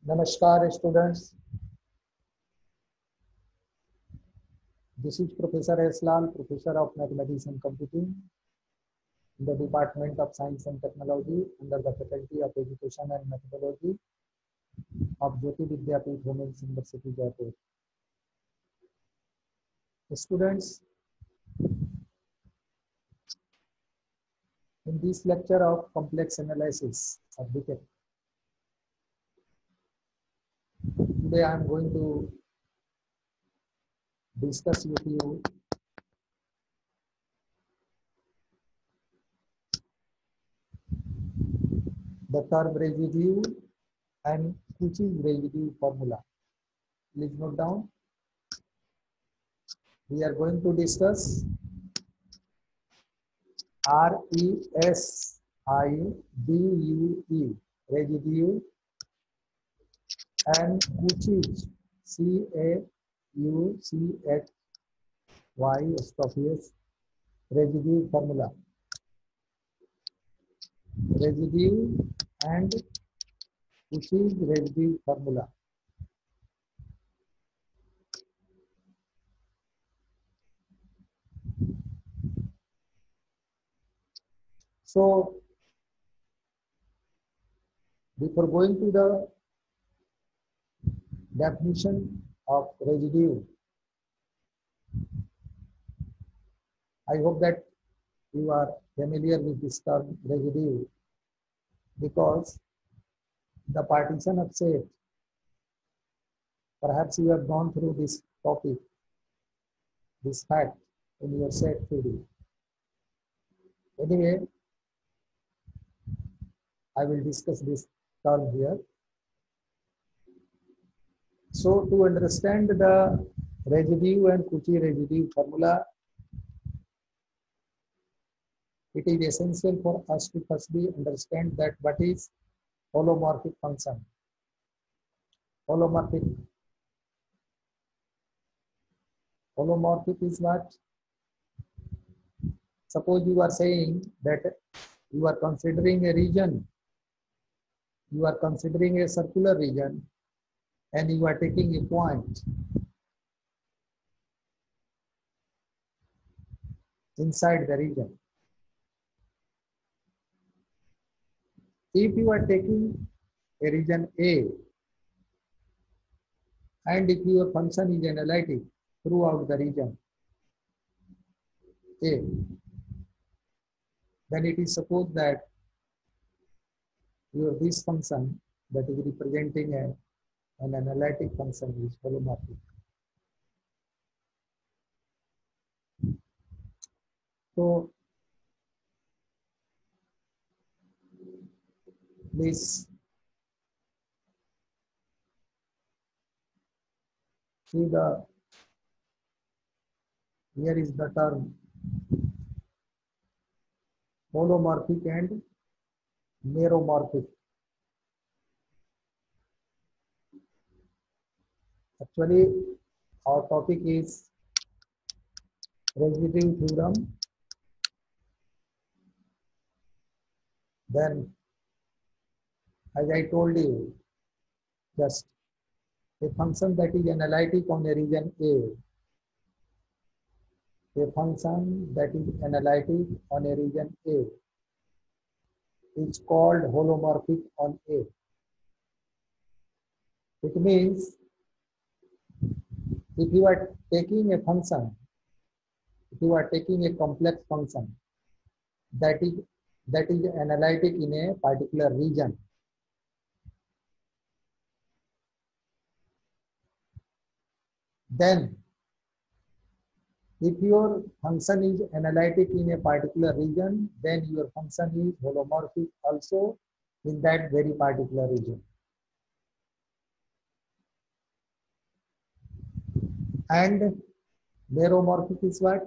Namaskar students, this is Professor S. Lal, Professor of Mathematics and Computing in the Department of Science and Technology under the Faculty of Education and Methodology of Jyoti Vidyapeeth Women's University, Jaipur. Students, in this lecture of complex analysis of BTech, today I am going to discuss with you the term residue and Cauchy's residue formula. Please note down. We are going to discuss RESIDUE, residue, and Cauchy's, CAUCHY, residue formula. Residue and Cauchy's residue formula. So, before going to the definition of residue, I hope that you are familiar with this term residue, because the partition of set, perhaps you have gone through this topic, this fact in your set theory. Anyway, I will discuss this term here. So to understand the residue and Cauchy residue formula, it is essential for us to firstly understand that what is holomorphic function. Holomorphic is what? Suppose you are saying that you are considering a region, you are considering a circular region, and you are taking a point inside the region. If you are taking a region A, and if your function is analytic throughout the region A, then it is supposed that this function that is representing an analytic function is holomorphic. So, please see here is the term holomorphic and meromorphic. Actually, our topic is residue theorem. Then, as I told you, just a function that is analytic on a region A, a function that is analytic on a region A is called holomorphic on A. It means if you are taking a function, if you are taking a complex function that is analytic in a particular region, then if your function is analytic in a particular region, then your function is holomorphic also in that very particular region. And meromorphic is what?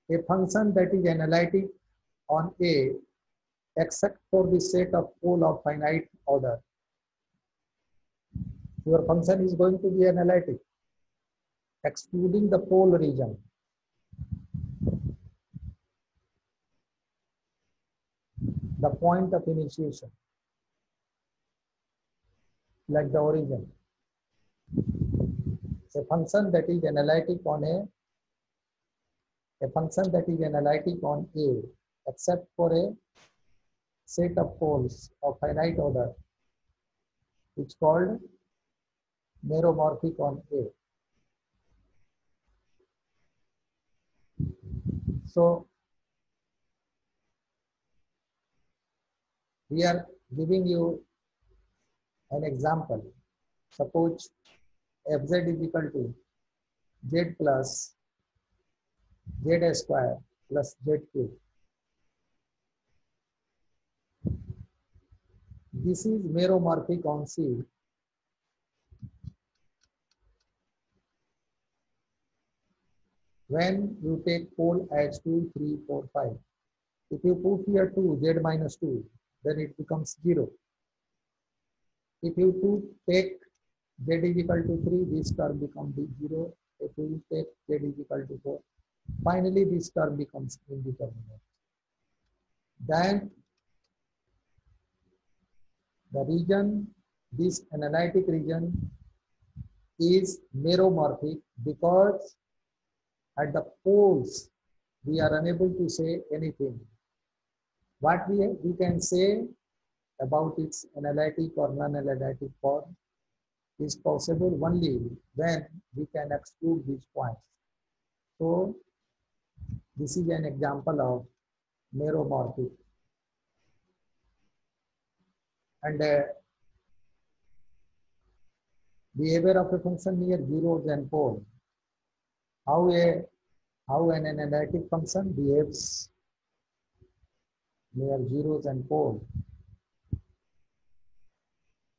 A function that is analytic on A except for the set of pole of finite order. Your function is going to be analytic, excluding the pole region. The point of initiation. like the origin. A function that is analytic on a function that is analytic on A, except for a set of poles of finite order, which is called meromorphic on A. So we are giving you an example. Suppose fz is equal to z plus z square plus z cube. This is meromorphic on C when you take pole as 2, 3, 4, 5. If you put here 2, z minus 2, then it becomes 0. If you take z is equal to 3, this term becomes 0. If you take z is equal to 4, finally this term becomes indeterminate. Then the region, this analytic region is meromorphic because at the poles we are unable to say anything. What we can say about its analytic or non-analytic form is possible only when we can exclude these points. So this is an example of meromorphic. And behavior of a function near zeros and pole. How an analytic function behaves near zeros and pole.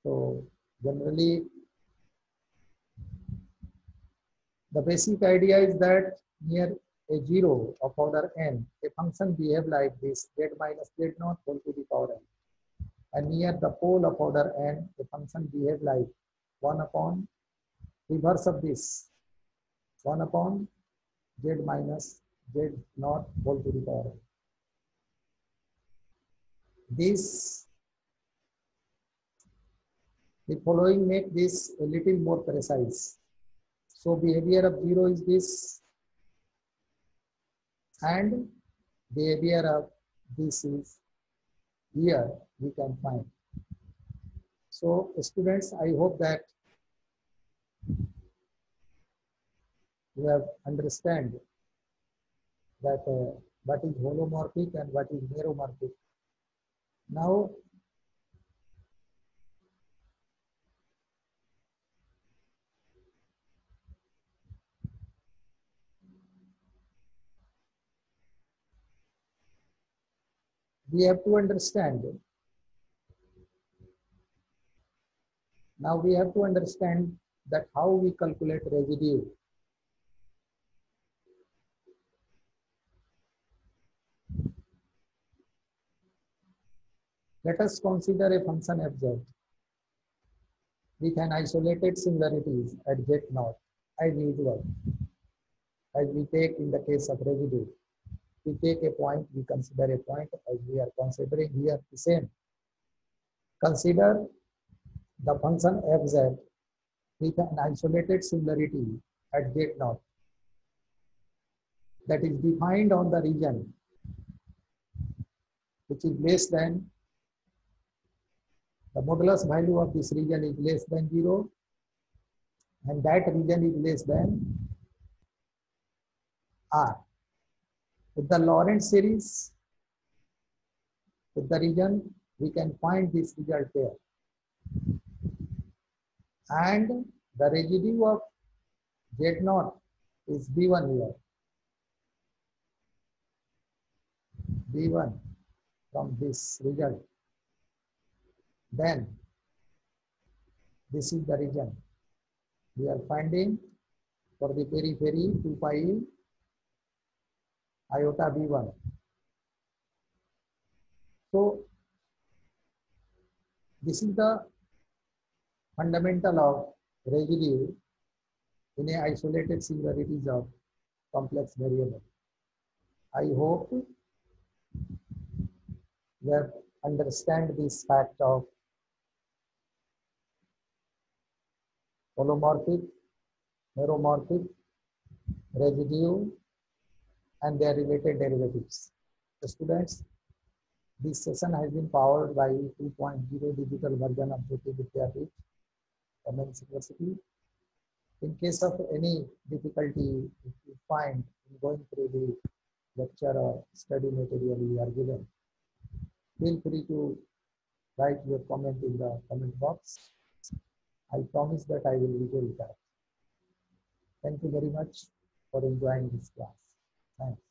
So generally, the basic idea is that near a zero of order n, a function behaves like this, z minus z naught whole to the power n. And near the pole of order n, a function behaves like 1 upon reverse of this, 1 upon z minus z naught whole to the power n. The following make this a little more precise. So behavior of 0 is this, and behavior of this is here we can find. So students, I hope that you have understand that what is holomorphic and what is meromorphic. Now we have to understand. Now we have to understand that how we calculate residue. Let us consider a function fz with an isolated singularities at z naught as usual, as we take in the case of residue. We take a point, we consider a point as we are considering here the same. Consider the function fz with an isolated singularity at z naught that is defined on the region which is less than, the modulus value of this region is less than 0, and that region is less than R. With the Lorentz series, with the region, we can find this result there. And the residue of Z naught is B1 here. B1 from this result. Then this is the region. We are finding for the periphery 2 pi iota B1. So this is the fundamental of residue in a isolated singularities of complex variable. I hope you have understand this fact of holomorphic, meromorphic, residue, and their related derivatives. So students, this session has been powered by 2.0 digital version of Jyoti Vidyapeeth, Women's University. In case of any difficulty if you find in going through the lecture or study material we are given, feel free to write your comment in the comment box. I promise that I will resolve that. Thank you very much for enjoying this class. Thanks.